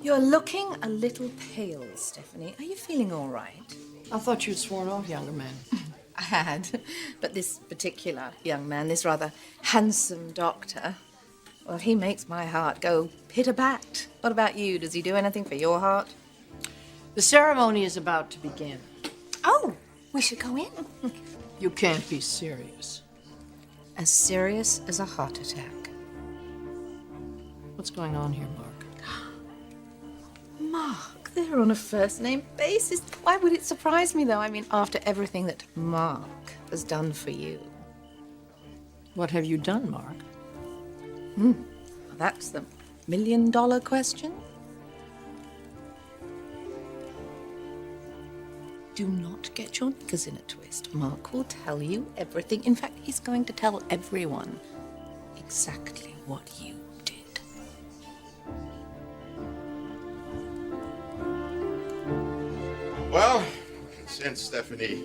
You're looking a little pale, Stephanie. Are you feeling all right? I thought you'd sworn off younger men. I had, but this particular young man, this rather handsome doctor, well, he makes my heart go pit-a-pat. What about you? Does he do anything for your heart? The ceremony is about to begin. Oh, we should go in. You can't be serious. As serious as a heart attack. What's going on here, Mark? Mark, they're on a first-name basis. Why would it surprise me, though? I mean, after everything that Mark has done for you. What have you done, Mark? That's the million-dollar question. Do not get your knickers in a twist. Mark will tell you everything. In fact, he's going to tell everyone exactly what you did. Well, since Stephanie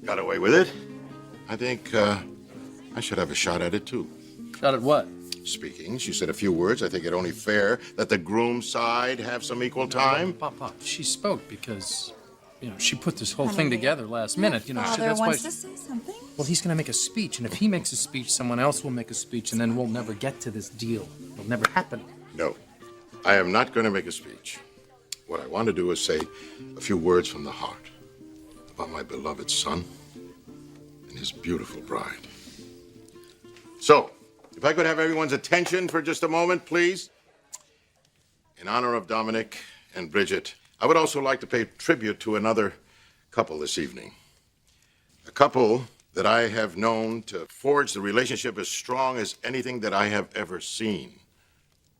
got away with it, I think I should have a shot at it, too. Shot at what? Speaking, she said a few words. I think it only fair that the groom's side have some equal time. Pop. She spoke because, she put this whole thing together last minute. Father That's wants why. to say something. Well, he's going to make a speech, and if he makes a speech, someone else will make a speech, and then we'll never get to this deal. It'll never happen. No, I am not going to make a speech. What I want to do is say a few words from the heart about my beloved son and his beautiful bride. So, if I could have everyone's attention for just a moment, please. In honor of Dominic and Bridget, I would also like to pay tribute to another couple this evening. A couple that I have known to forge the relationship as strong as anything that I have ever seen.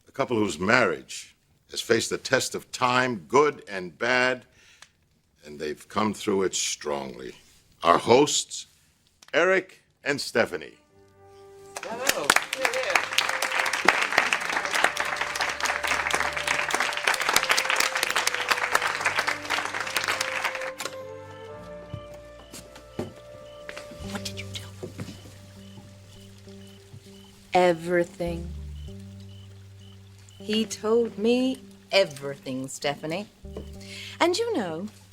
A couple whose marriage has faced the test of time, good and bad, and they've come through it strongly. Our hosts, Eric and Stephanie. Hello. What did you do? Everything. He told me everything, Stephanie. And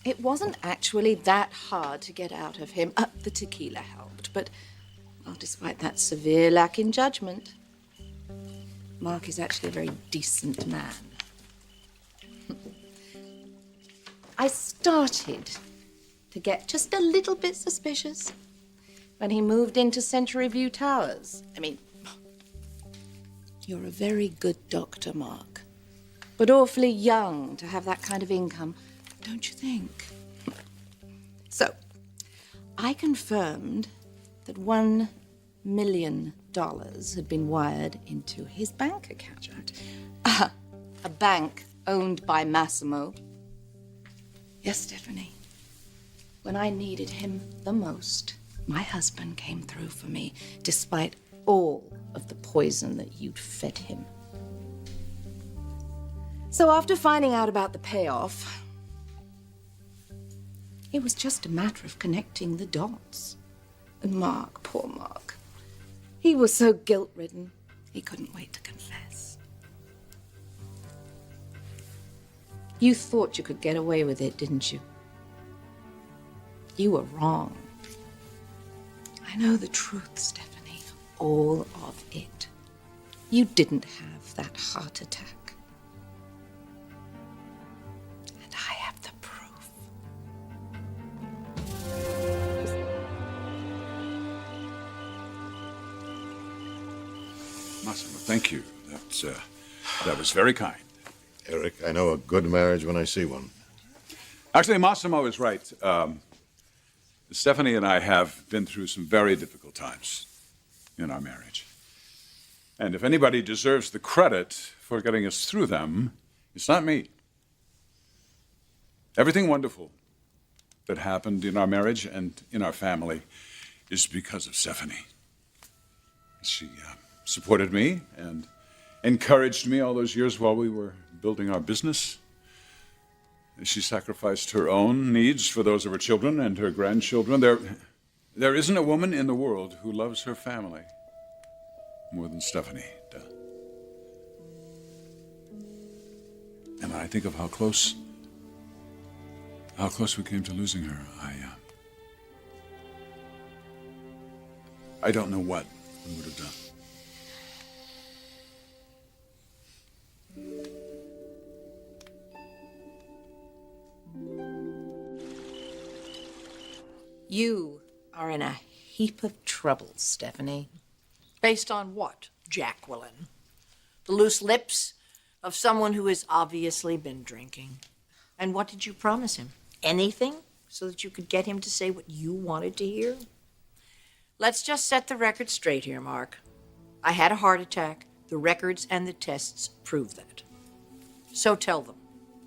it wasn't actually that hard to get out of him. The tequila helped, but, well, despite that severe lack in judgment, Mark is actually a very decent man. I started to get just a little bit suspicious when he moved into Century View Towers. I mean, you're a very good doctor, Mark, but awfully young to have that kind of income, don't you think? So, I confirmed that $1 million had been wired into his bank account. A bank owned by Massimo. Yes, Stephanie. When I needed him the most, my husband came through for me, despite all of the poison that you'd fed him. So after finding out about the payoff, it was just a matter of connecting the dots. And Mark, poor Mark, he was so guilt-ridden, he couldn't wait to confess. You thought you could get away with it, didn't you? You were wrong. I know the truth, Stephanie, all of it. You didn't have that heart attack. And I have the proof. Massimo, thank you. That was very kind. Eric, I know a good marriage when I see one. Actually, Massimo is right. Stephanie and I have been through some very difficult times in our marriage. And if anybody deserves the credit for getting us through them, it's not me. Everything wonderful that happened in our marriage and in our family is because of Stephanie. She supported me and encouraged me all those years while we were building our business. She sacrificed her own needs for those of her children and her grandchildren. There isn't a woman in the world who loves her family more than Stephanie does. And when I think of how close we came to losing her, I don't know what we would have done. You are in a heap of trouble, Stephanie. Based on what, Jacqueline? The loose lips of someone who has obviously been drinking. And what did you promise him? Anything? So that you could get him to say what you wanted to hear? Let's just set the record straight here, Mark. I had a heart attack. The records and the tests prove that. So tell them.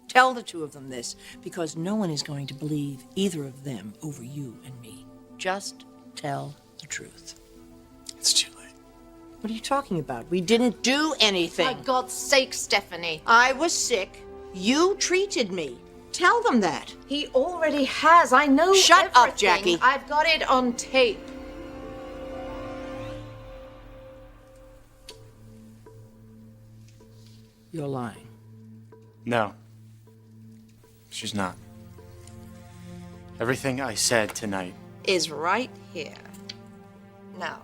Tell the two of them this, because no one is going to believe either of them over you and me. Just tell the truth. It's too late. What are you talking about? We didn't do anything. For God's sake, Stephanie. I was sick. You treated me. Tell them that. He already has. I know Shut up, everything. Jackie. I've got it on tape. You're lying. No. She's not. Everything I said tonight. Is right here. Now,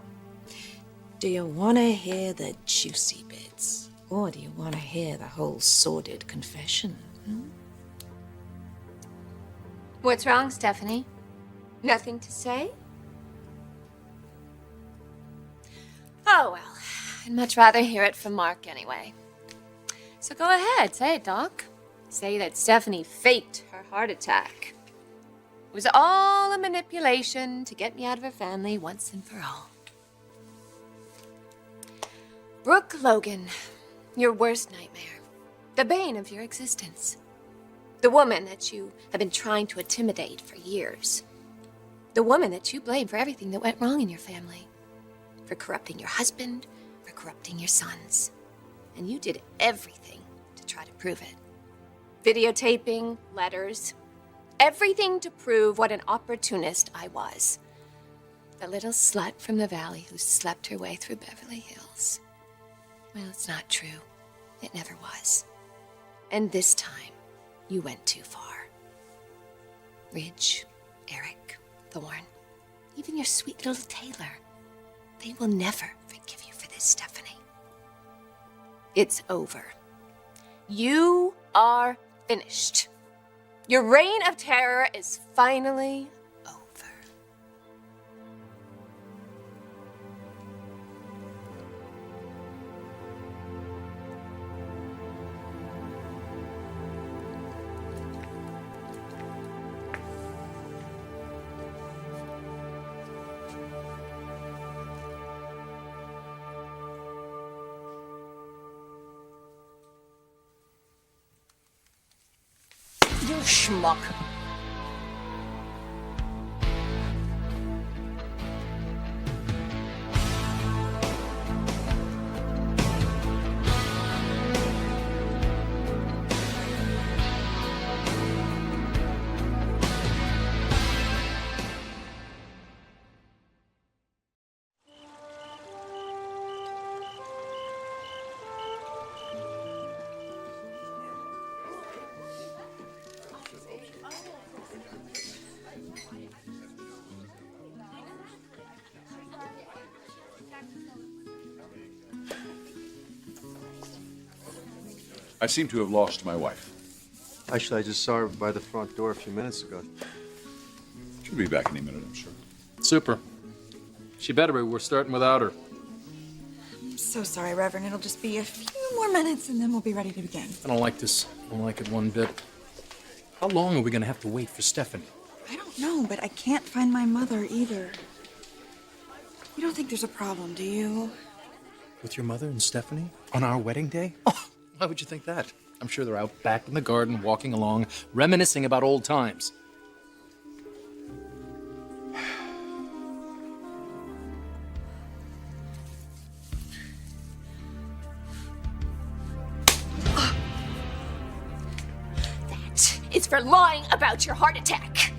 do you want to hear the juicy bits? Or do you want to hear the whole sordid confession? What's wrong, Stephanie? Nothing to say? Oh, well, I'd much rather hear it from Mark anyway. So go ahead, say it, Doc. Say that Stephanie faked her heart attack. It was all a manipulation to get me out of her family once and for all. Brooke Logan, your worst nightmare. The bane of your existence. The woman that you have been trying to intimidate for years. The woman that you blame for everything that went wrong in your family. For corrupting your husband, for corrupting your sons. And you did everything to try to prove it. Videotaping, letters, everything to prove what an opportunist I was. The little slut from the valley who slept her way through Beverly Hills. Well, it's not true. It never was. And this time, you went too far. Ridge, Eric, Thorne, even your sweet little Taylor, they will never forgive you for this, Stephanie. It's over. You are finished. Your reign of terror is finally over. You schmuck. I seem to have lost my wife. Actually, I just saw her by the front door a few minutes ago. She'll be back any minute, I'm sure. Super. She better be. We're starting without her. I'm so sorry, Reverend. It'll just be a few more minutes and then we'll be ready to begin. I don't like this. I don't like it one bit. How long are we going to have to wait for Stephanie? I don't know, but I can't find my mother either. You don't think there's a problem, do you? With your mother and Stephanie? On our wedding day? Oh, why would you think that? I'm sure they're out back in the garden, walking along, reminiscing about old times. That is for lying about your heart attack.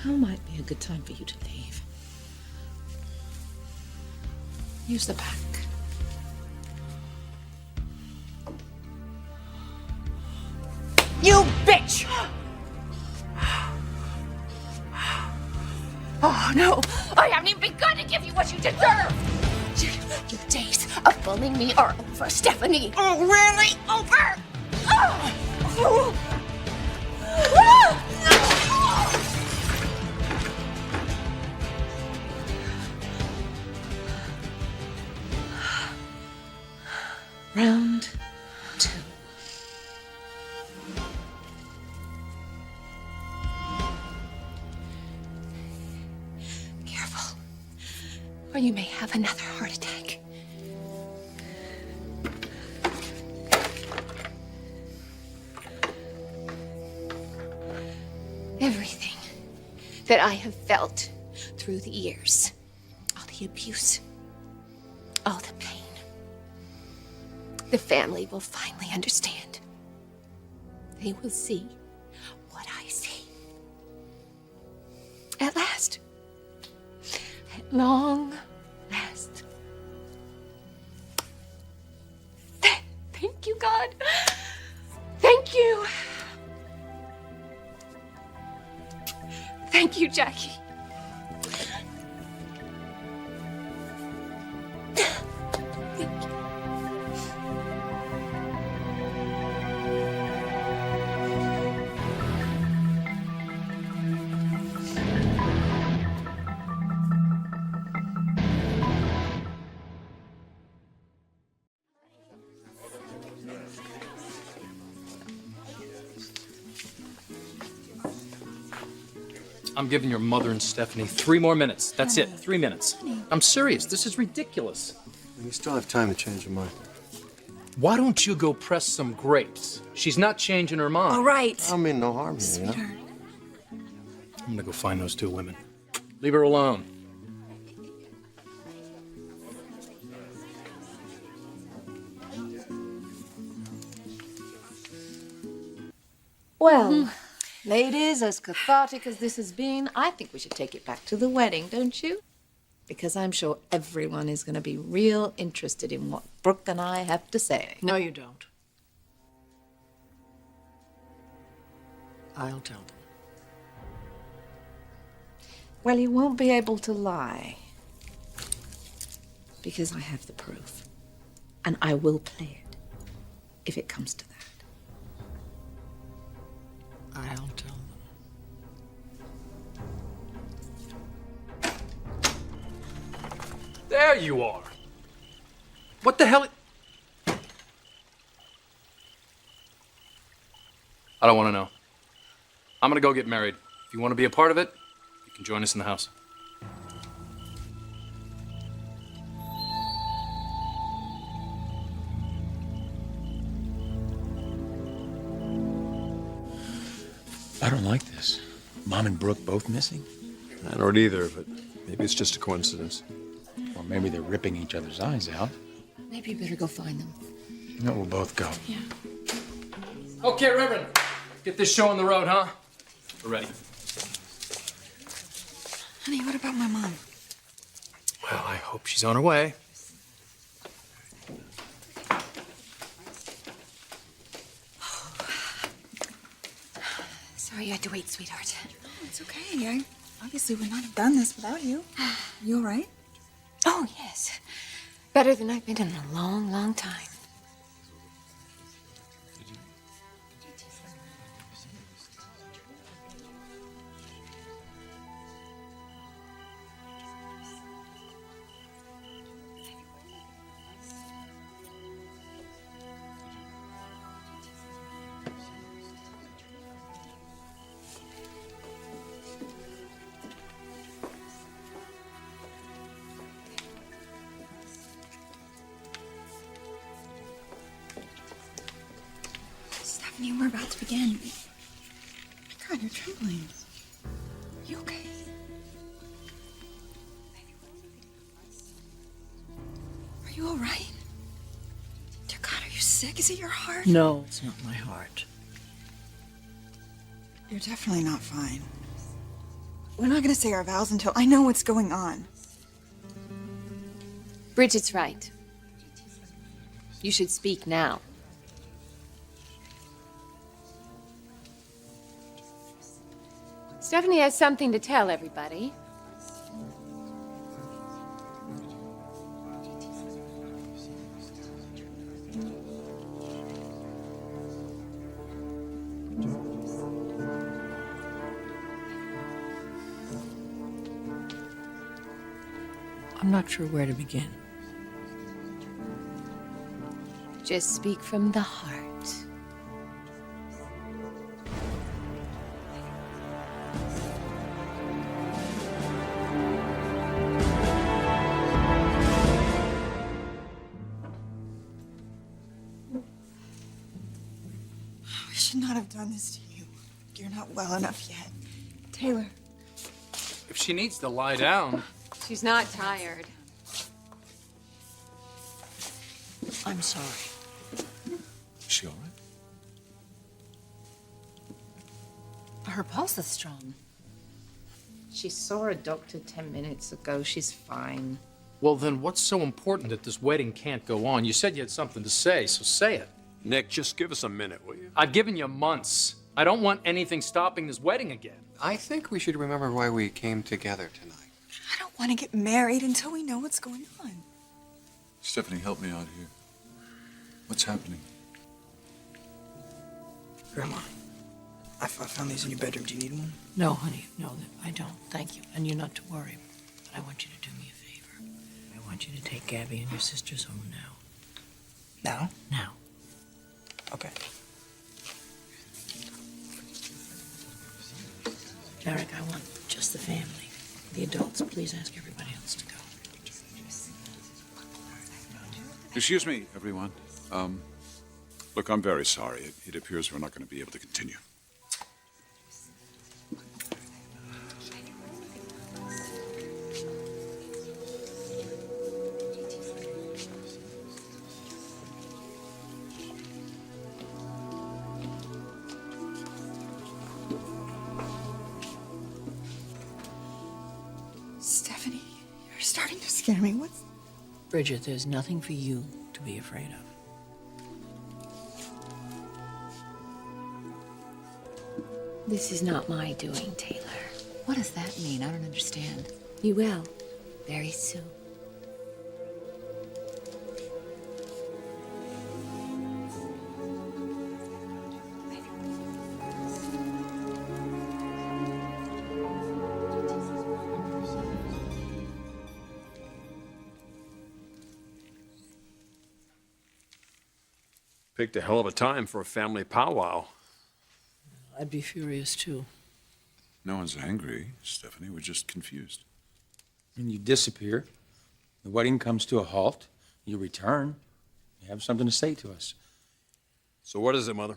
Now might be a good time for you to leave. Use the back. No, I haven't even begun to give you what you deserve. Your days of bullying me are over, Stephanie. Oh, really? Over? Round 2. Careful, or you may have another heart attack. Everything that I have felt through the years, all the abuse, all the pain, the family will finally understand. They will see what I see. At last. At long last. Thank you, God. Thank you. Thank you, Jackie. I'm giving your mother and Stephanie 3 more minutes. That's it, 3 minutes. I'm serious, this is ridiculous. You still have time to change your mind. Why don't you go press some grapes? She's not changing her mind. All right. I don't mean no harm here, you know? Sweetheart. I'm gonna go find those 2 women. Leave her alone. Well, ladies, as cathartic as this has been, I think we should take it back to the wedding, don't you? Because I'm sure everyone is going to be real interested in what Brooke and I have to say. No, you don't. I'll tell them. Well, you won't be able to lie. Because I have the proof. And I will play it, if it comes to that. I'll tell them. There you are. What the hell? I don't want to know. I'm gonna go get married. If you want to be a part of it, you can join us in the house. I don't like this. Mom and Brooke both missing? I don't either, but maybe it's just a coincidence. Or maybe they're ripping each other's eyes out. Maybe you better go find them. No, we'll both go. Yeah. Okay, Reverend. Get this show on the road, huh? We're ready. Honey, what about my mom? Well, I hope she's on her way. Sorry you had to wait, sweetheart. Oh, it's okay. I obviously would not have done this without you. You all right? Oh, yes. Better than I've been in a long, long time. Stephanie, we're about to begin. God, you're trembling. You okay? Are you all right? Dear God, are you sick? Is it your heart? No, it's not my heart. You're definitely not fine. We're not gonna say our vows until I know what's going on. Bridget's right. You should speak now. Stephanie has something to tell everybody. I'm not sure where to begin. Just speak from the heart. I should not have done this to you. You're not well enough yet. Taylor. If she needs to lie down. She's not tired. I'm sorry. Is she all right? Her pulse is strong. She saw a doctor 10 minutes ago. She's fine. Well, then what's so important that this wedding can't go on? You said you had something to say, so say it. Nick, just give us a minute, will you? I've given you months. I don't want anything stopping this wedding again. I think we should remember why we came together tonight. I don't want to get married until we know what's going on. Stephanie, help me out here. What's happening? Grandma, I found these in your bedroom. Do you need one? No, honey, no, I don't. Thank you. And you're not to worry. But I want you to do me a favor. I want you to take Gabby and your sisters home now. Now? Now. Okay. Eric, I want just the family. The adults, please ask everybody else to go. Excuse me, everyone. Look, I'm very sorry. It appears we're not going to be able to continue. Stephanie, you're starting to scare me. What's... Bridget, there's nothing for you to be afraid of. This is not my doing, Taylor. What does that mean? I don't understand. You will, very soon. Picked a hell of a time for a family powwow. I'd be furious too. No one's angry, Stephanie. We're just confused. And you disappear. The wedding comes to a halt. You return. You have something to say to us. So what is it, Mother?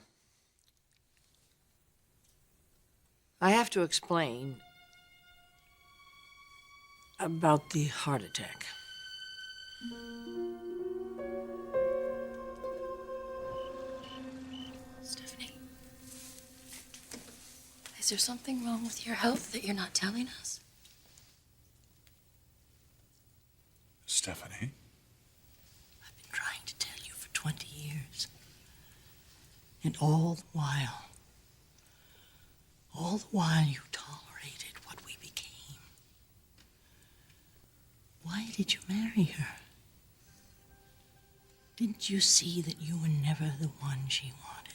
I have to explain about the heart attack. Stephanie, is there something wrong with your health that you're not telling us? Stephanie? I've been trying to tell you for 20 years. And all the while you tolerated what we became. Why did you marry her? Didn't you see that you were never the one she wanted?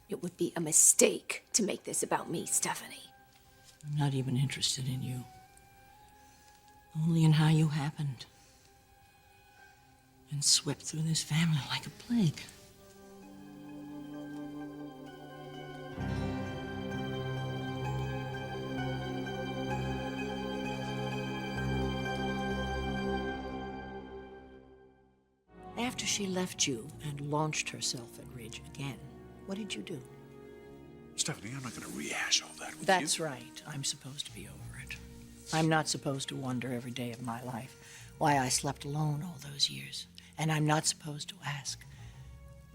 It would be a mistake to make this about me, Stephanie. I'm not even interested in you. Only in how you happened. And swept through this family like a plague. After she left you and launched herself at Ridge again, what did you do? Stephanie, I'm not going to rehash all that with That's you. right. I'm supposed to be over it. I'm not supposed to wonder every day of my life why I slept alone all those years. And I'm not supposed to ask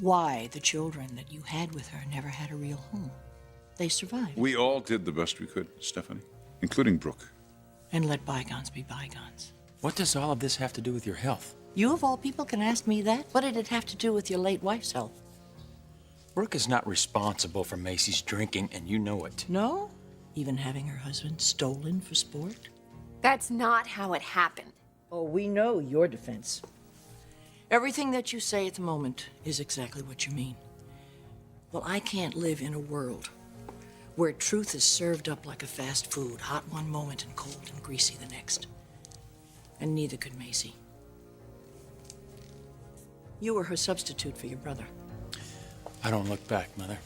why the children that you had with her never had a real home. They survived. We all did the best we could, Stephanie, including Brooke. And let bygones be bygones. What does all of this have to do with your health? You, of all people, can ask me that? What did it have to do with your late wife's health? Brooke is not responsible for Macy's drinking, and you know it. No? Even having her husband stolen for sport? That's not how it happened. Oh, we know your defense. Everything that you say at the moment is exactly what you mean. Well, I can't live in a world where truth is served up like a fast food, hot one moment and cold and greasy the next. And neither could Macy. You were her substitute for your brother. I don't look back, Mother.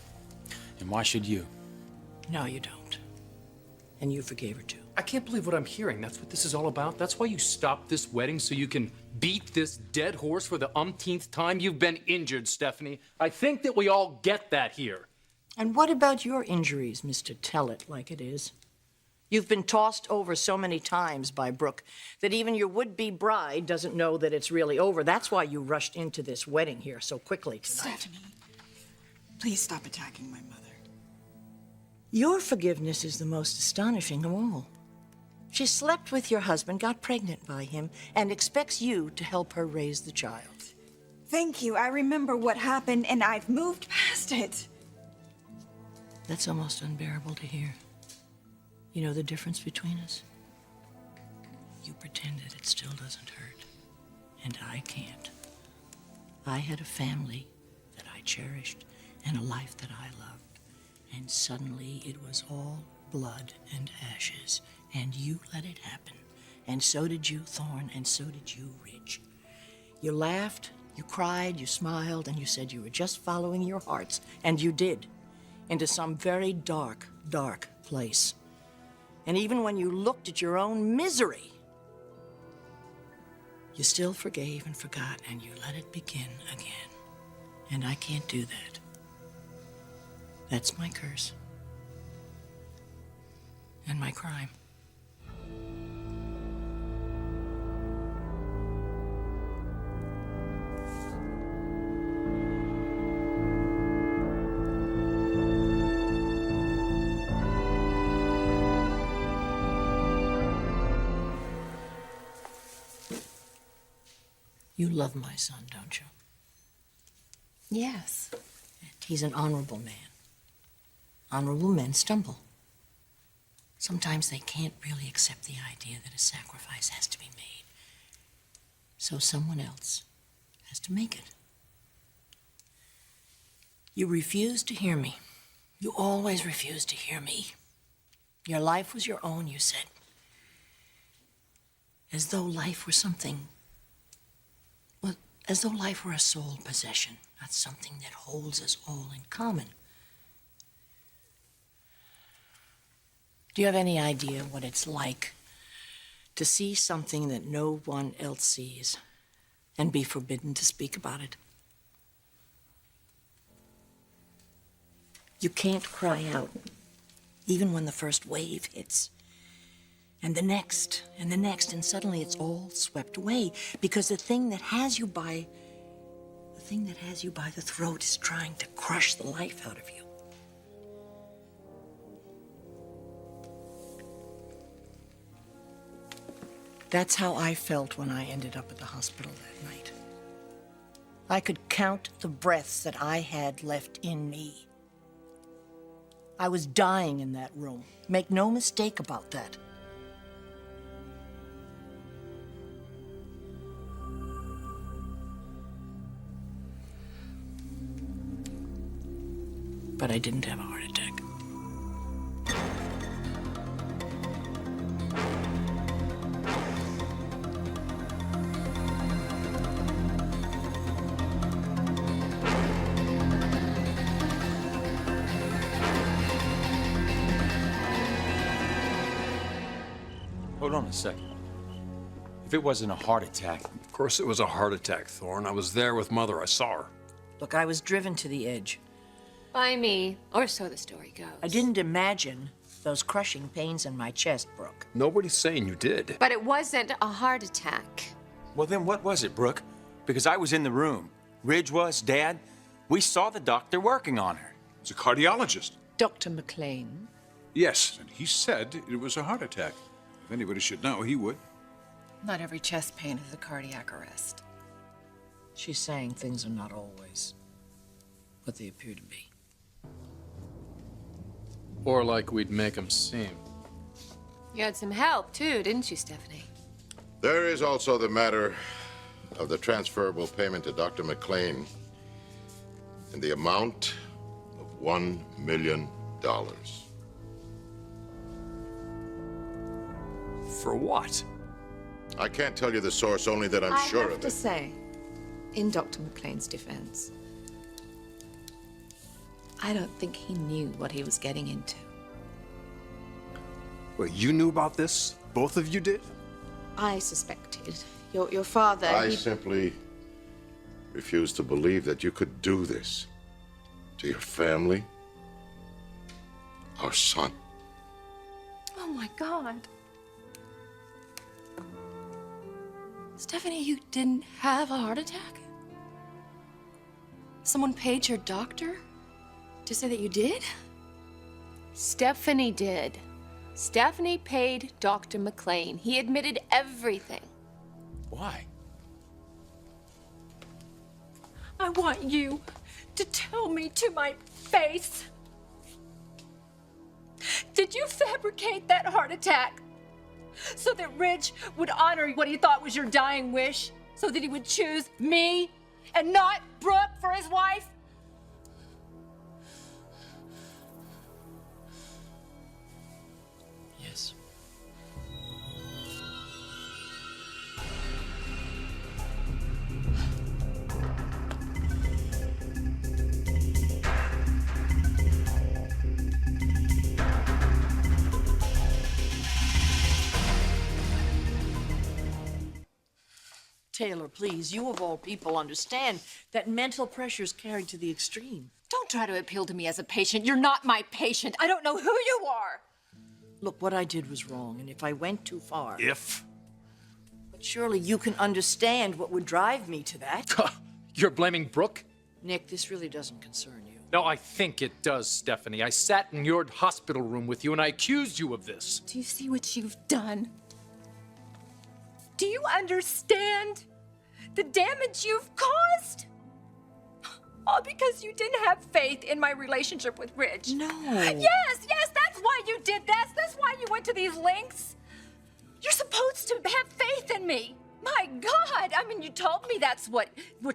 And why should you? No, you don't. And you forgave her too. I can't believe what I'm hearing. That's what this is all about? That's why you stopped this wedding, so you can beat this dead horse for the umpteenth time? You've been injured, Stephanie. I think that we all get that here. And what about your injuries, Mr. Tell It Like It Is? You've been tossed over so many times by Brooke that even your would-be bride doesn't know that it's really over. That's why you rushed into this wedding here so quickly tonight. Stephanie, please stop attacking my mother. Your forgiveness is the most astonishing of all. She slept with your husband, got pregnant by him, and expects you to help her raise the child. Thank you. I remember what happened, and I've moved past it. That's almost unbearable to hear. You know the difference between us? You pretend that it still doesn't hurt, and I can't. I had a family that I cherished and a life that I loved, and suddenly it was all blood and ashes, and you let it happen. And so did you, Thorne, and so did you, Ridge. You laughed, you cried, you smiled, and you said you were just following your hearts, and you did, into some very dark, dark place. And even when you looked at your own misery, you still forgave and forgot, and you let it begin again. And I can't do that. That's my curse. And my crime. You love my son, don't you? Yes. He's an honorable man. Honorable men stumble. Sometimes they can't really accept the idea that a sacrifice has to be made. So someone else has to make it. You refuse to hear me. You always refuse to hear me. Your life was your own, you said. As though life were something. Well, as though life were a sole possession, not something that holds us all in common. Do you have any idea what it's like to see something that no one else sees and be forbidden to speak about it? You can't cry out, even when the first wave hits. And the next, and the next, and suddenly it's all swept away because the thing that has you by the throat is trying to crush the life out of you. That's how I felt when I ended up at the hospital that night. I could count the breaths that I had left in me. I was dying in that room. Make no mistake about that. But I didn't have a heart attack. Hold on a second. If it wasn't a heart attack, Of course it was a heart attack, Thorne. I was there with Mother. I saw her. Look, I was driven to the edge. By me, or so the story goes. I didn't imagine those crushing pains in my chest, Brooke. Nobody's saying you did. But it wasn't a heart attack. well, then what was it, Brooke? Because I was in the room. Ridge was, Dad. We saw the doctor working on her. He's a cardiologist. Dr. McLean. Yes, and he said it was a heart attack. If anybody should know, he would. Not every chest pain is a cardiac arrest. She's saying things are not always what they appear to be. Or like we'd make them seem. You had some help, too, didn't you, Stephanie? There is also the matter of the transferable payment to Dr. McLean in the amount of $1 million. For what? I can't tell you the source, only that I'm sure I of have to it. say, in Dr. McLean's defense, I don't think he knew what he was getting into. Well, you knew about this? Both of you did? I suspected. Your father, I he... simply refuse to believe that you could do this to your family, our son. Oh my God. Stephanie, you didn't have a heart attack? Someone paid your doctor to say that you did? Stephanie did. Stephanie paid Dr. McLean. He admitted everything. Why? I want you to tell me to my face. Did you fabricate that heart attack so that Ridge would honor what he thought was your dying wish? So that he would choose me and not Brooke for his wife? Yes. Taylor, please, you of all people understand that mental pressure is carried to the extreme. Don't try to appeal to me as a patient. You're not my patient. I don't know who you are. Look, what I did was wrong, and if I went too far... If? But surely you can understand what would drive me to that. You're blaming Brooke? Nick, this really doesn't concern you. No, I think it does, Stephanie. I sat in your hospital room with you and I accused you of this. Do you see what you've done? Do you understand the damage you've caused? All because you didn't have faith in my relationship with Ridge. No. Yes, that's why you did that. That's why you went to these lengths. You're supposed to have faith in me. My God, I mean, you told me that's what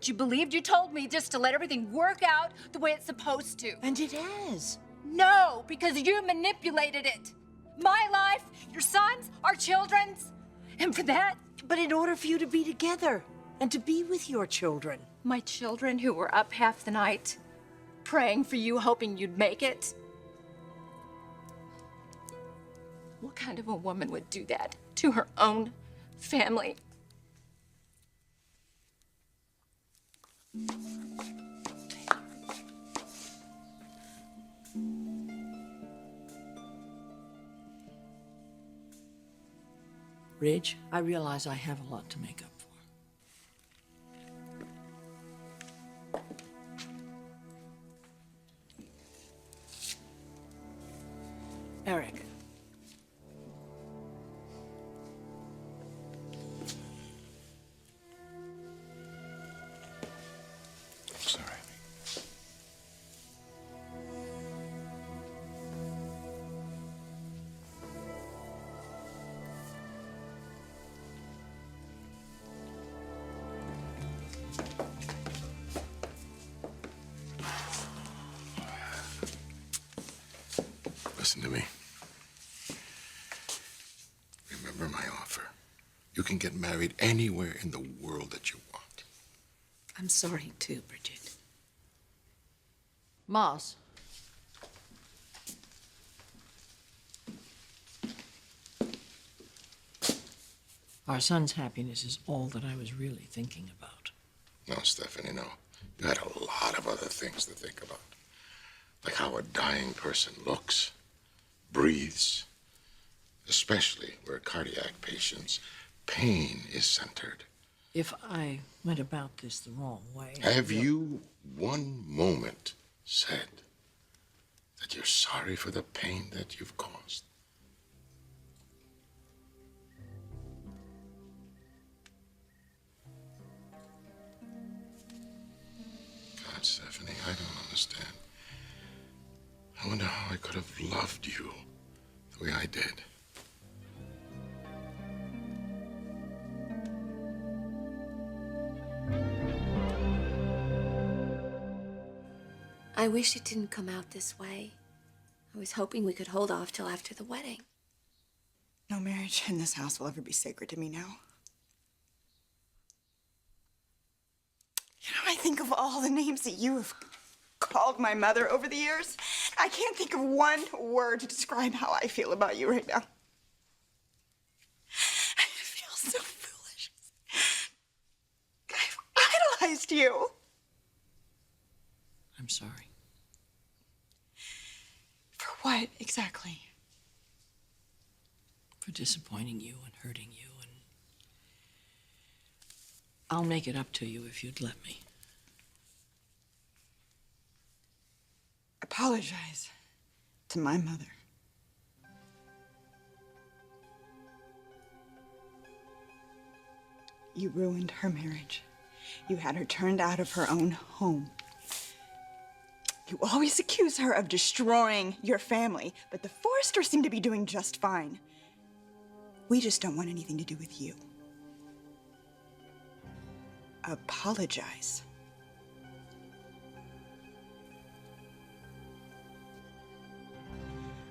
you believed. You told me just to let everything work out the way it's supposed to. And it has. No, because you manipulated it. My life, your son's, our children's. And for that... But in order for you to be together and to be with your children. My children who were up half the night, praying for you, hoping you'd make it. What kind of a woman would do that to her own family? Ridge, I realize I have a lot to make up for. Eric. Sorry. Listen to me. Remember my offer. You can get married anywhere in the world that you want. I'm sorry too, Bridget. Moss. Our son's happiness is all that I was really thinking about. No, Stephanie, no. You had a lot of other things to think about. Like how a dying person looks, breathes, especially where cardiac patients' pain is centered. If I went about this the wrong way... Have you one moment said that you're sorry for the pain that you've caused? God, Stephanie, I don't understand. I wonder how I could have loved you the way I did. I wish it didn't come out this way. I was hoping we could hold off till after the wedding. No marriage in this house will ever be sacred to me now. think of all the names that you have called my mother over the years. I can't think of one word to describe how I feel about you right now. I feel so foolish. I've idolized you. I'm sorry. For what, exactly? For disappointing you and hurting you, and I'll make it up to you if you'd let me. Apologize to my mother. You ruined her marriage. You had her turned out of her own home. You always accuse her of destroying your family, but the Forresters seem to be doing just fine. We just don't want anything to do with you. Apologize.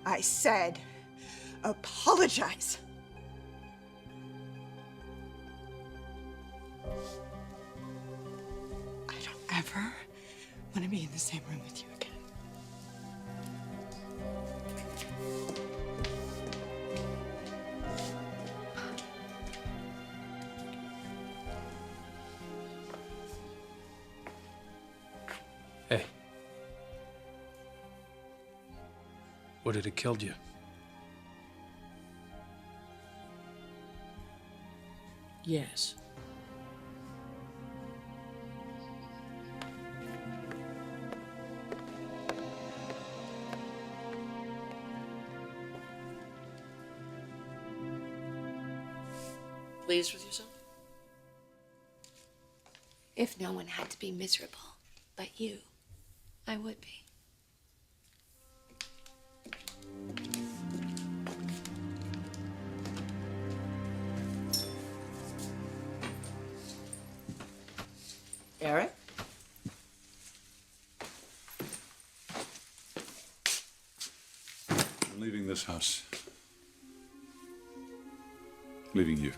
I said, apologize. I don't ever want to be in the same room with you again. Hey. Would it have killed you? Yes. Pleased with yourself? If no one had to be miserable but you, I would be. Eric? I'm leaving this house. Leaving you.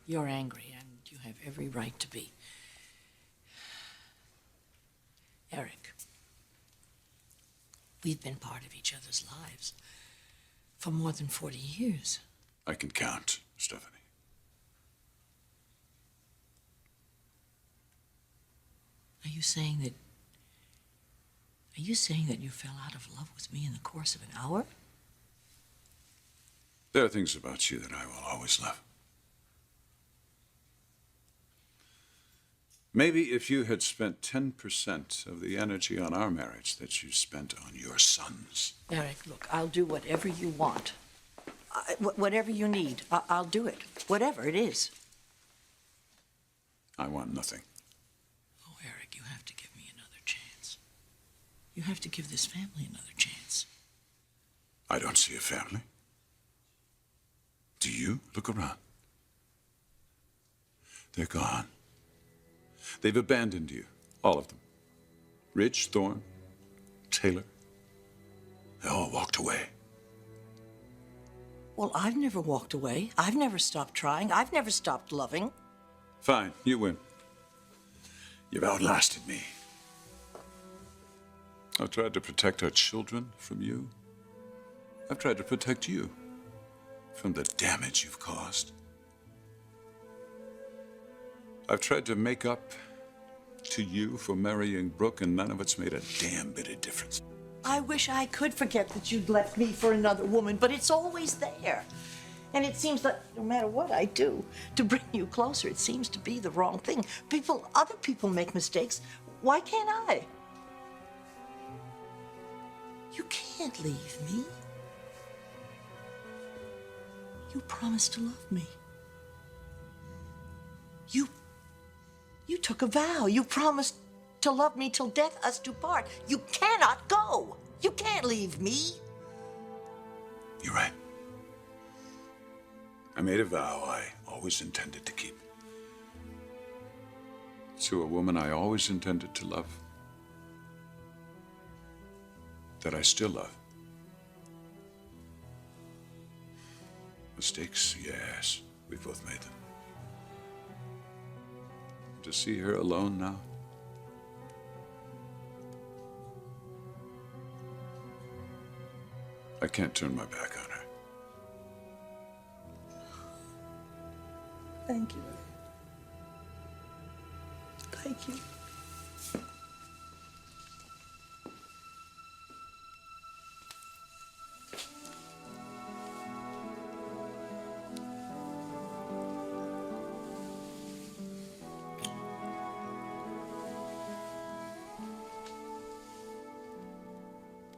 You're angry, and you have every right to be. Eric, we've been part of each other's lives for more than 40 years. I can count, Stephanie. Are you saying that you fell out of love with me in the course of an hour? There are things about you that I will always love. Maybe if you had spent 10% of the energy on our marriage that you spent on your sons. Eric, look, I'll do whatever you want. Whatever you need, I'll do it. Whatever it is. I want nothing. Oh, Eric, you have to give me another chance. You have to give this family another chance. I don't see a family. Do you? Look around. They're gone. They've abandoned you, all of them. Rich, Thorne, Taylor. They all walked away. Well, I've never walked away. I've never stopped trying. I've never stopped loving. Fine, you win. You've outlasted me. I've tried to protect our children from you. I've tried to protect you from the damage you've caused. I've tried to make up to you for marrying Brooke, and none of it's made a damn bit of difference. I wish I could forget that you'd left me for another woman, but it's always there. And it seems that no matter what I do to bring you closer, it seems to be the wrong thing. Other people make mistakes. Why can't I? You can't leave me. You promised to love me. You took a vow. You promised to love me till death us do part. You cannot go. You can't leave me. You're right. I made a vow I always intended to keep. To a woman I always intended to love. that I still love. Mistakes, yes, we've both made them. To see her alone now, I can't turn my back on her. Thank you. Thank you.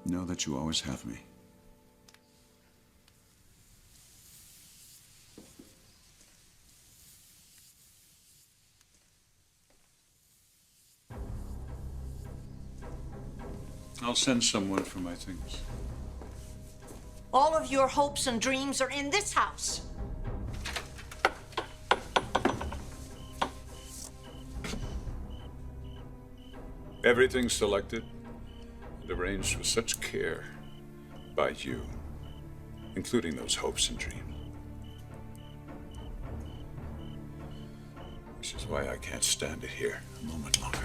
Know that you always have me. I'll send someone for my things. All of your hopes and dreams are in this house. Everything selected and arranged with such care by you, including those hopes and dreams. Which is why I can't stand it here a moment longer.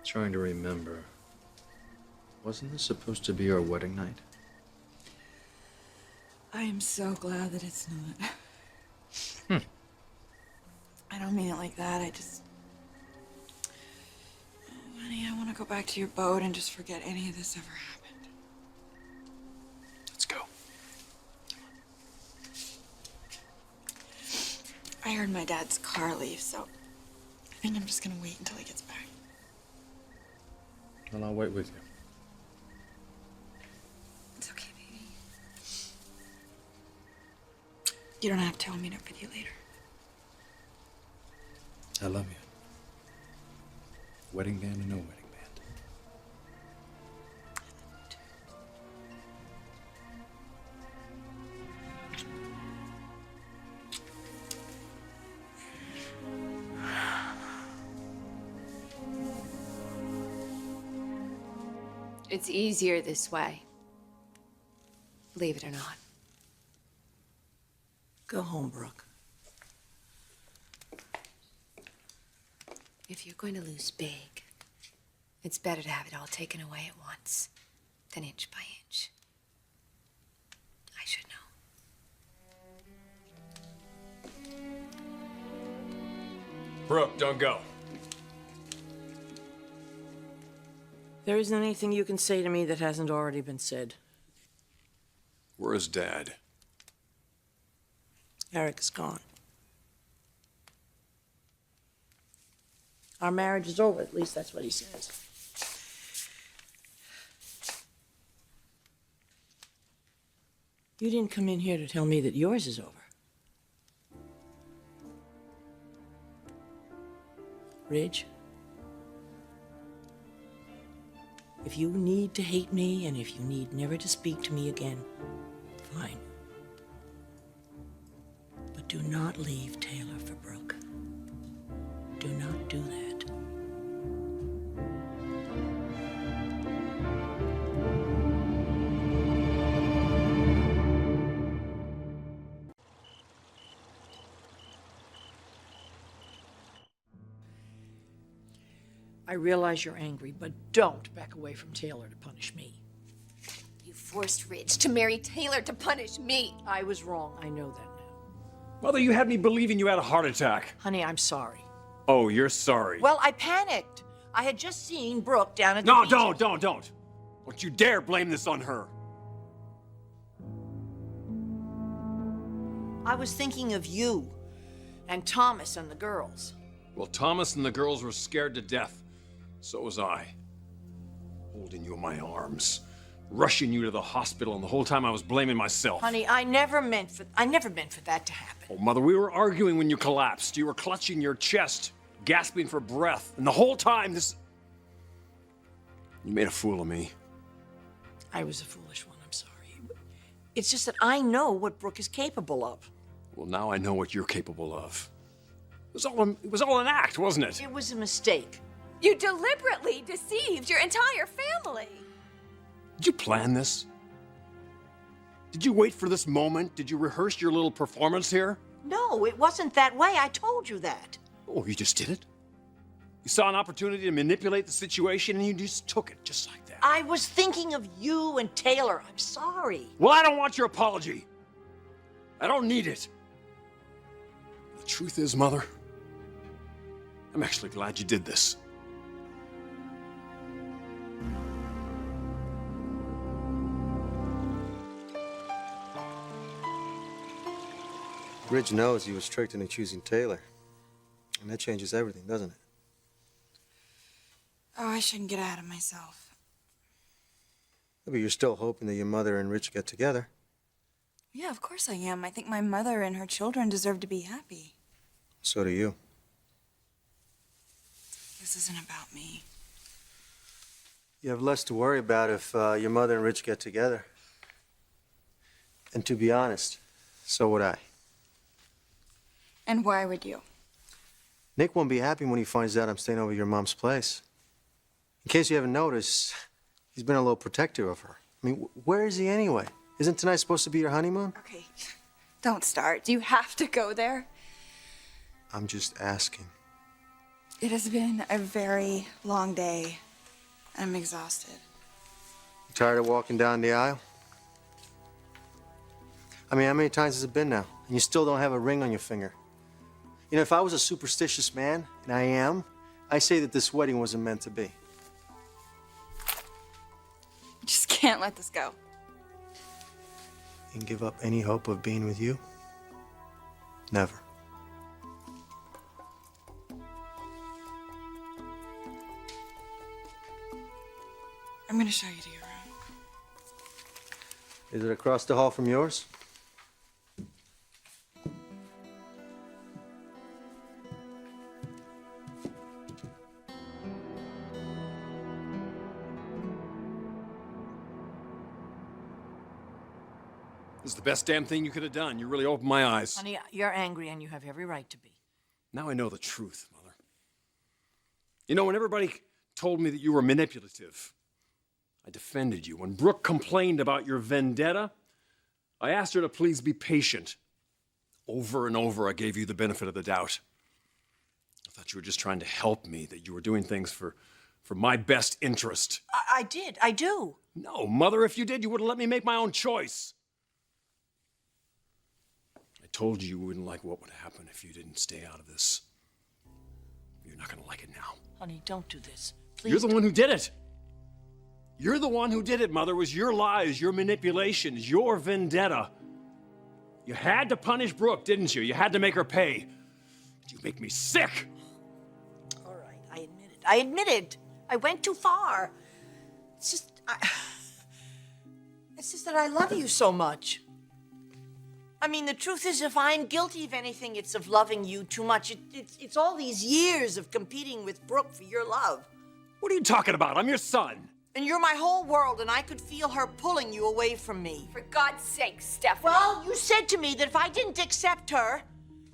Trying to remember. Wasn't this supposed to be our wedding night? I am so glad that it's not. I don't mean it like that. I just... Oh, honey, I want to go back to your boat and just forget any of this ever happened. Let's go. I heard my dad's car leave, so I think I'm just gonna wait until he gets back. Well, I'll wait with you. It's okay, baby. You don't have to. I'll meet up with you later. I love you. Wedding band or no wedding band. It's easier this way. Believe it or not. Go home, Brooke. If you're going to lose big, it's better to have it all taken away at once than inch by inch. I should know. Brooke, don't go. There isn't anything you can say to me that hasn't already been said. Where's Dad? Eric is gone. Our marriage is over, at least that's what he says. You didn't come in here to tell me that yours is over. Ridge, if you need to hate me and if you need never to speak to me again, fine. But do not leave Taylor for Brooke. Do not do that. I realize you're angry, but don't back away from Taylor to punish me. You forced Ridge to marry Taylor to punish me. I was wrong. I know that now. Mother, you had me believing you had a heart attack. Honey, I'm sorry. Oh, you're sorry. Well, I panicked. I had just seen Brooke down at the No, beach. don't. Don't you dare blame this on her. I was thinking of you and Thomas and the girls. Well, Thomas and the girls were scared to death. So was I. Holding you in my arms, rushing you to the hospital, and the whole time I was blaming myself. Honey, I never meant for that to happen. Oh, Mother, we were arguing when you collapsed. You were clutching your chest, gasping for breath, and the whole time You made a fool of me. I was a foolish one, I'm sorry. It's just that I know what Brooke is capable of. Well, now I know what you're capable of. It was all an act, wasn't it? It was a mistake. You deliberately deceived your entire family. Did you plan this? Did you wait for this moment? Did you rehearse your little performance here? No, it wasn't that way. I told you that. Oh, you just did it? You saw an opportunity to manipulate the situation and you just took it, just like that. I was thinking of you and Taylor. I'm sorry. Well, I don't want your apology. I don't need it. The truth is, Mother, I'm actually glad you did this. Rich knows he was tricked into choosing Taylor. And that changes everything, doesn't it? Oh, I shouldn't get ahead of myself. But you're still hoping that your mother and Rich get together. Yeah, of course I am. I think my mother and her children deserve to be happy. So do you. This isn't about me. You have less to worry about if your mother and Rich get together. And to be honest, so would I. And why would you? Nick won't be happy when he finds out I'm staying over at your mom's place. In case you haven't noticed, he's been a little protective of her. I mean, where is he anyway? Isn't tonight supposed to be your honeymoon? Okay, don't start. Do you have to go there? I'm just asking. It has been a very long day. I'm exhausted. You tired of walking down the aisle? I mean, how many times has it been now? And you still don't have a ring on your finger. You know, if I was a superstitious man, and I am, I say that this wedding wasn't meant to be. I just can't let this go. And give up any hope of being with you? Never. I'm gonna show you to your room. Is it across the hall from yours? This is the best damn thing you could have done. You really opened my eyes. Honey, you're angry and you have every right to be. Now I know the truth, Mother. You know, when everybody told me that you were manipulative, I defended you. When Brooke complained about your vendetta, I asked her to please be patient. Over and over, I gave you the benefit of the doubt. I thought you were just trying to help me, that you were doing things for my best interest. I did. I do. No, Mother, if you did, you wouldn't let me make my own choice. I told you wouldn't like what would happen if you didn't stay out of this. You're not gonna like it now. Honey, don't do this. Please. You're the one who did it. You're the one who did it, Mother. It was your lies, your manipulations, your vendetta. You had to punish Brooke, didn't you? You had to make her pay. You make me sick. All right, I admit it. I admit it. I went too far. It's just that I love you so much. I mean, the truth is, if I'm guilty of anything, it's of loving you too much. It's all these years of competing with Brooke for your love. What are you talking about? I'm your son. And you're my whole world, and I could feel her pulling you away from me. For God's sake, Stephanie. Well, you said to me that if I didn't accept her,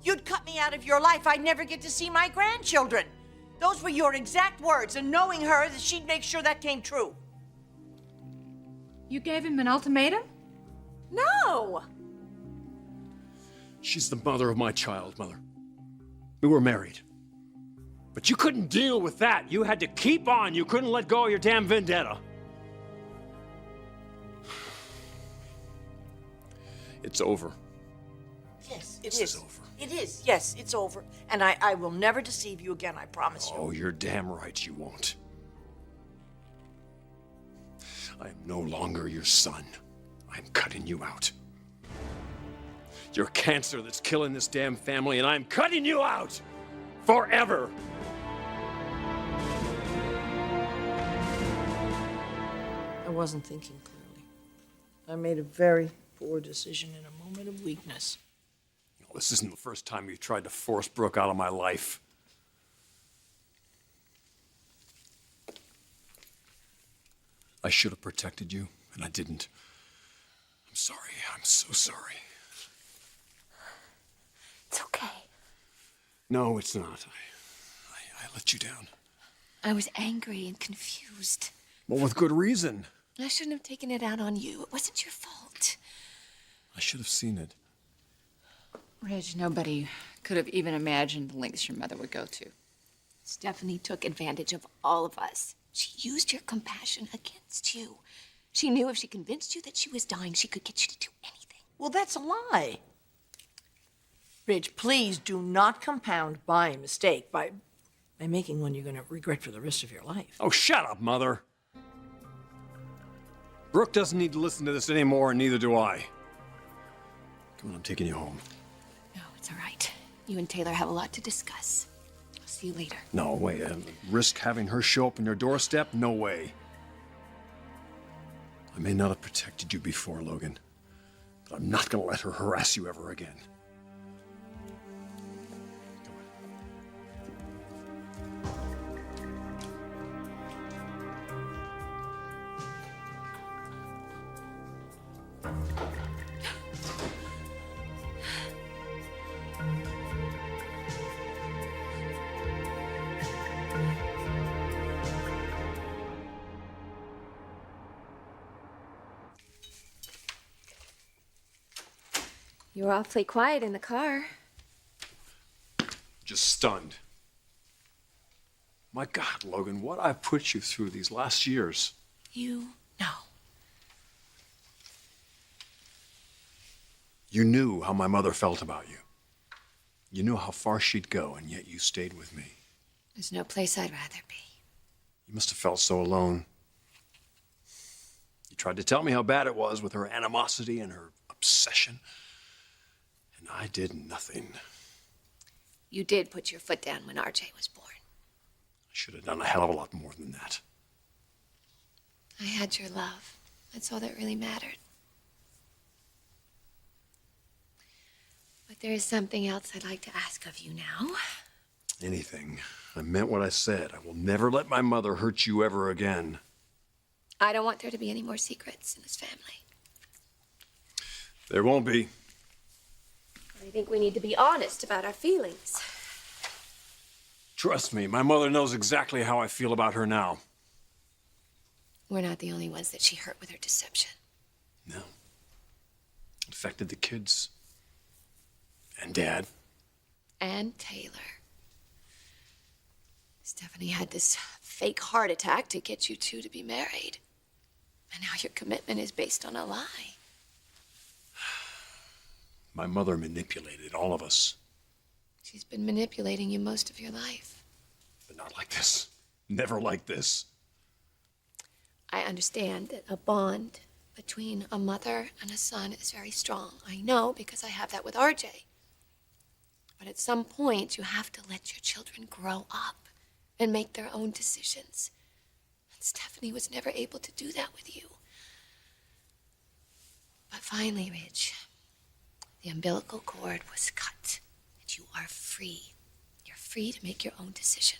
you'd cut me out of your life. I'd never get to see my grandchildren. Those were your exact words, and knowing her, that she'd make sure that came true. You gave him an ultimatum? No! She's the mother of my child, Mother. We were married. But you couldn't deal with that. You had to keep on. You couldn't let go of your damn vendetta. It's over. Yes, it This is. is over. It is. Yes, it's over. And I will never deceive you again, I promise you. Oh, you're damn right you won't. I am no longer your son. I'm cutting you out. You're cancer that's killing this damn family, and I'm cutting you out forever. I wasn't thinking clearly. I made a very poor decision in a moment of weakness. Well, this isn't the first time you've tried to force Brooke out of my life. I should have protected you, and I didn't. I'm sorry. I'm so sorry. It's okay. No, it's not. I let you down. I was angry and confused. Well, with good reason. I shouldn't have taken it out on you. It wasn't your fault. I should have seen it. Reg, nobody could have even imagined the lengths your mother would go to. Stephanie took advantage of all of us. She used your compassion against you. She knew if she convinced you that she was dying, she could get you to do anything. Well, that's a lie. Ridge, please do not compound my mistake by making one you're going to regret for the rest of your life. Oh, shut up, Mother. Brooke doesn't need to listen to this anymore, and neither do I. Come on, I'm taking you home. No, it's all right. You and Taylor have a lot to discuss. I'll see you later. No, wait. Risk having her show up on your doorstep? No way. I may not have protected you before, Logan, but I'm not going to let her harass you ever again. You were awfully quiet in the car. Just stunned. My God, Logan, what I've put you through these last years. You know. You knew how my mother felt about you. You knew how far she'd go, and yet you stayed with me. There's no place I'd rather be. You must have felt so alone. You tried to tell me how bad it was with her animosity and her obsession. And I did nothing. You did put your foot down when RJ was born. I should have done a hell of a lot more than that. I had your love. That's all that really mattered. But there is something else I'd like to ask of you now. Anything. I meant what I said. I will never let my mother hurt you ever again. I don't want there to be any more secrets in this family. There won't be. I think we need to be honest about our feelings. Trust me, my mother knows exactly how I feel about her now. We're not the only ones that she hurt with her deception. No. It affected the kids. And Dad. And Taylor. Stephanie had this fake heart attack to get you two to be married. And now your commitment is based on a lie. My mother manipulated all of us. She's been manipulating you most of your life. But not like this. Never like this. I understand that a bond between a mother and a son is very strong. I know because I have that with RJ. But at some point, you have to let your children grow up and make their own decisions. And Stephanie was never able to do that with you. But finally, Ridge, the umbilical cord was cut, and you are free. You're free to make your own decision.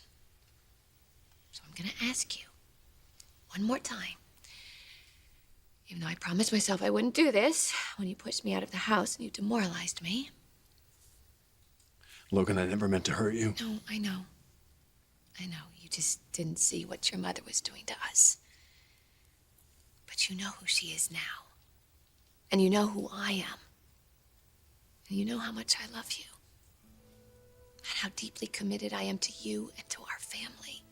So I'm going to ask you one more time. Even though I promised myself I wouldn't do this when you pushed me out of the house and you demoralized me. Logan, I never meant to hurt you. No, I know. I know. You just didn't see what your mother was doing to us. But you know who she is now. And you know who I am. And you know how much I love you. And how deeply committed I am to you and to our family.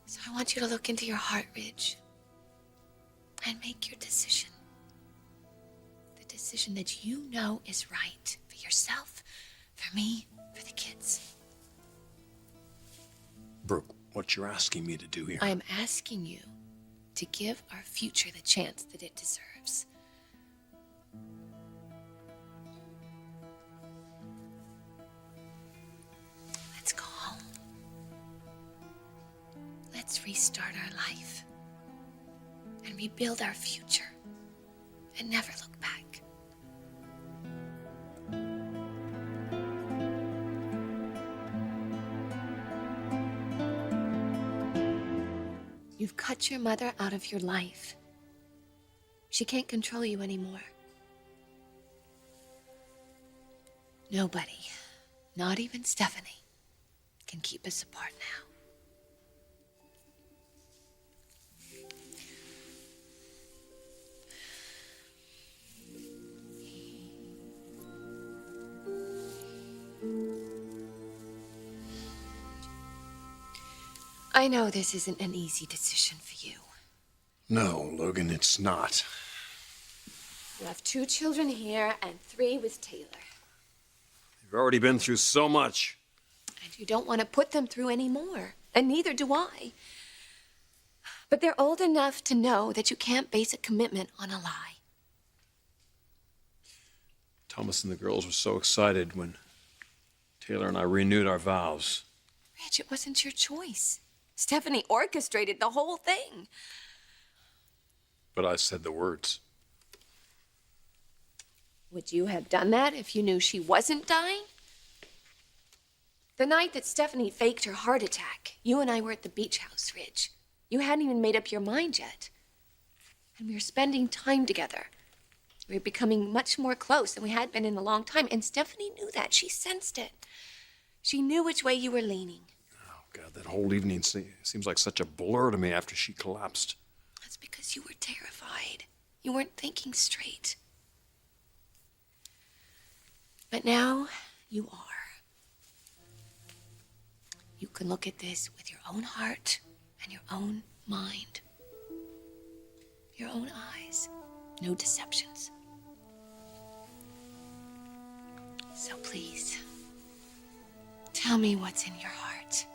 So I want you to look into your heart, Ridge. And make your decision. The decision that you know is right for yourself, for me, for the kids. Brooke, what you're asking me to do here. I am asking you to give our future the chance that it deserves. Let's go home. Let's restart our life. and rebuild our future and never look back. You've cut your mother out of your life. She can't control you anymore. Nobody, not even Stephanie, can keep us apart now. I know this isn't an easy decision for you. No, Logan, it's not. You have 2 children here and 3 with Taylor. You've already been through so much. And you don't want to put them through any more. And neither do I. But they're old enough to know that you can't base a commitment on a lie. Thomas and the girls were so excited when Taylor and I renewed our vows. Rich, it wasn't your choice. Stephanie orchestrated the whole thing. But I said the words. Would you have done that if you knew she wasn't dying? The night that Stephanie faked her heart attack, you and I were at the beach house, Ridge. You hadn't even made up your mind yet. And we were spending time together. We were becoming much more close than we had been in a long time, and Stephanie knew that. She sensed it. She knew which way you were leaning. Oh, God, that whole evening seems like such a blur to me after she collapsed. That's because you were terrified. You weren't thinking straight. But now you are. You can look at this with your own heart and your own mind. Your own eyes. No deceptions. So please, tell me what's in your heart.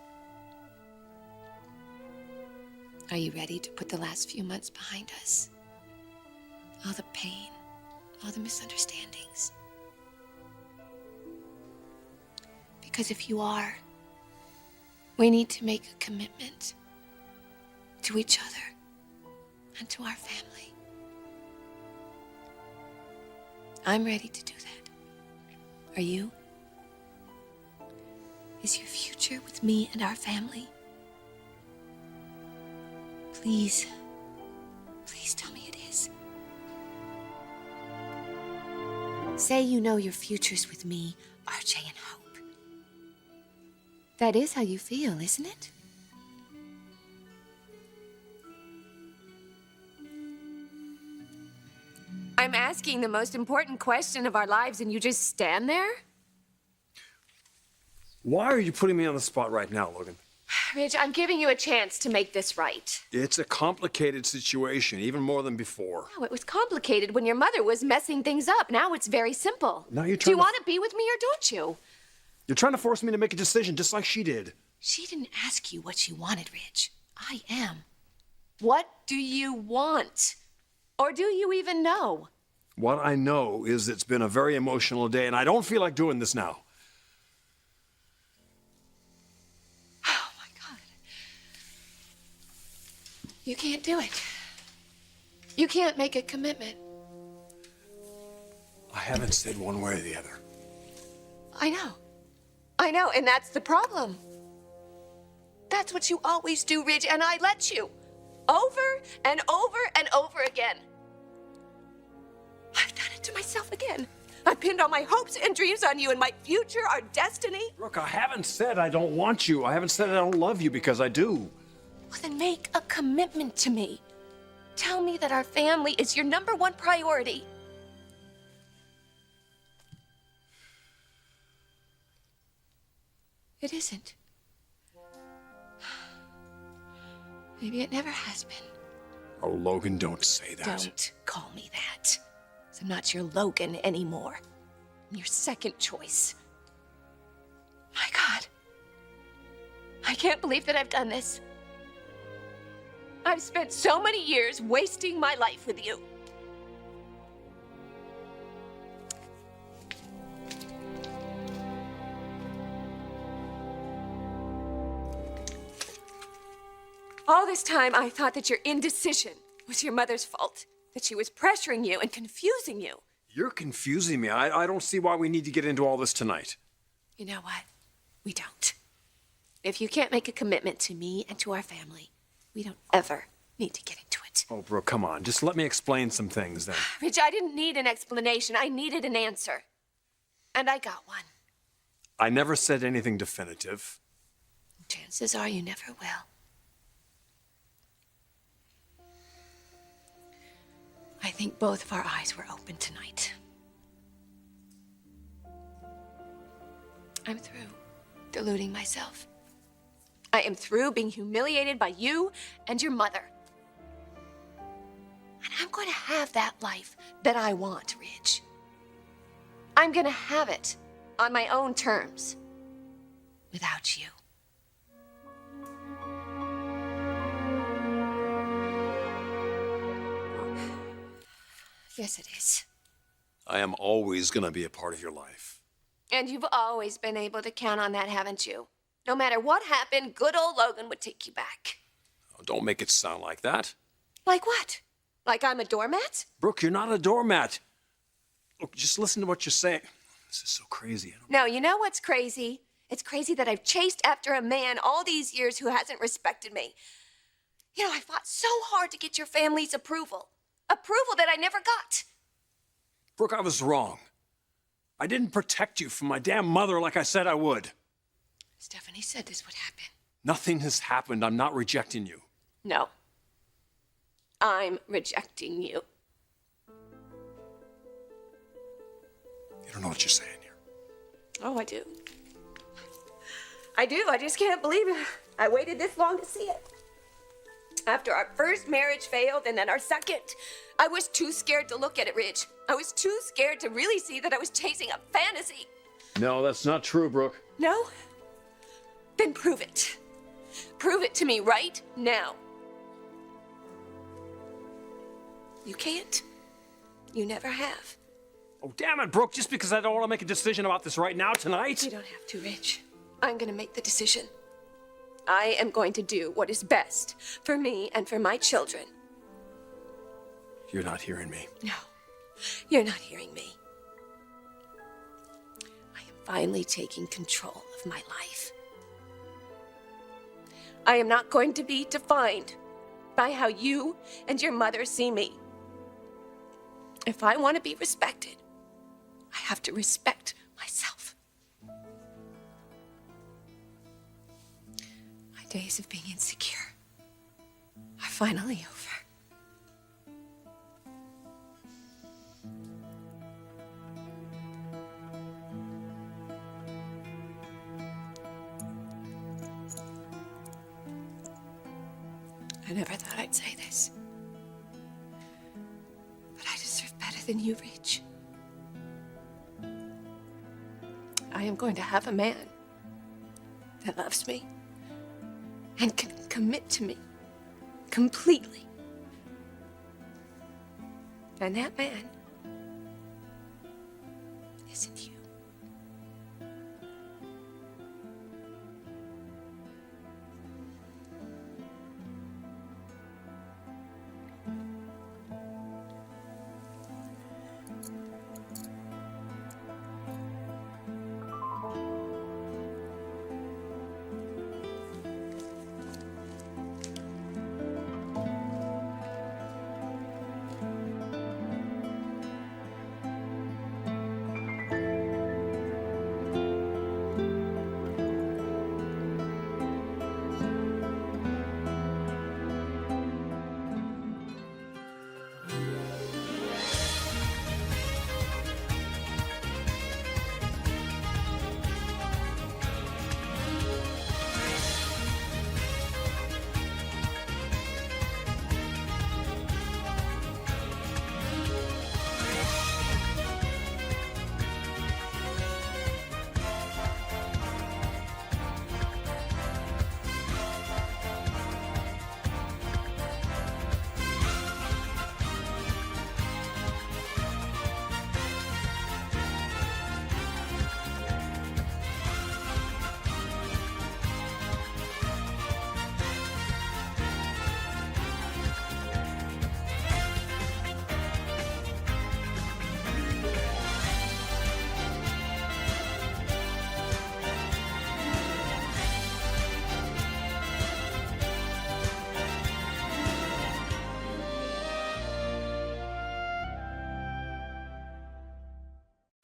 Are you ready to put the last few months behind us? All the pain, all the misunderstandings. Because if you are, we need to make a commitment to each other and to our family. I'm ready to do that. Are you? Is your future with me and our family? Please, please tell me it is. Say you know your future's with me, RJ, and Hope. That is how you feel, isn't it? I'm asking the most important question of our lives, and you just stand there? Why are you putting me on the spot right now, Logan? Ridge, I'm giving you a chance to make this right. It's a complicated situation, even more than before. Oh, it was complicated when your mother was messing things up. Now it's very simple. Now you're Do you trying want to be with me or don't you? You're trying to force me to make a decision just like she did. She didn't ask you what she wanted, Ridge. I am. What do you want? Or do you even know? What I know is it's been a very emotional day, and I don't feel like doing this now. Oh, my God. You can't do it. You can't make a commitment. I haven't said one way or the other. I know, and that's the problem. That's what you always do, Ridge, and I let you. Over and over and over again. I've done it to myself again. I've pinned all my hopes and dreams on you and my future, our destiny. Brooke, I haven't said I don't want you. I haven't said I don't love you because I do. Well, then make a commitment to me. Tell me that our family is your #1 priority. It isn't. Maybe it never has been. Oh, Logan, don't say that. Don't call me that. I'm not your Logan anymore. I'm your second choice. My God. I can't believe that I've done this. I've spent so many years wasting my life with you. All this time, I thought that your indecision was your mother's fault, that she was pressuring you and confusing you. You're confusing me. I don't see why we need to get into all this tonight. You know what? We don't. If you can't make a commitment to me and to our family, we don't ever need to get into it. Oh, Brooke, come on. Just let me explain some things then. Rich, I didn't need an explanation. I needed an answer. And I got one. I never said anything definitive. Chances are you never will. I think both of our eyes were open tonight. I'm through deluding myself. I am through being humiliated by you and your mother. And I'm going to have that life that I want, Ridge. I'm going to have it on my own terms, without you. Yes, it is. I am always going to be a part of your life. And you've always been able to count on that, haven't you? No matter what happened, good old Logan would take you back. Oh, don't make it sound like that. Like what? Like I'm a doormat? Brooke, you're not a doormat. Look, just listen to what you're saying. This is so crazy. No, you know what's crazy? It's crazy that I've chased after a man all these years who hasn't respected me. You know, I fought so hard to get your family's approval. Approval that I never got. Brooke, I was wrong. I didn't protect you from my damn mother like I said I would. Stephanie said this would happen. Nothing has happened. I'm not rejecting you. No. I'm rejecting you. You don't know what you're saying here. Oh, I do. I do. I just can't believe it. I waited this long to see it. After our first marriage failed and then our second, I was too scared to look at it, Ridge. I was too scared to really see that I was chasing a fantasy. No, that's not true, Brooke. No? Then prove it. Prove it to me right now. You can't. You never have. Oh, damn it, Brooke. Just because I don't want to make a decision about this right now, tonight. You don't have to, Ridge. I'm going to make the decision. I am going to do what is best for me and for my children. You're not hearing me. No, you're not hearing me. I am finally taking control of my life. I am not going to be defined by how you and your mother see me. If I want to be respected, I have to respect myself. My days of being insecure are finally over. I never thought I'd say this, but I deserve better than you, Ridge. I am going to have a man that loves me and can commit to me completely. And that man isn't you.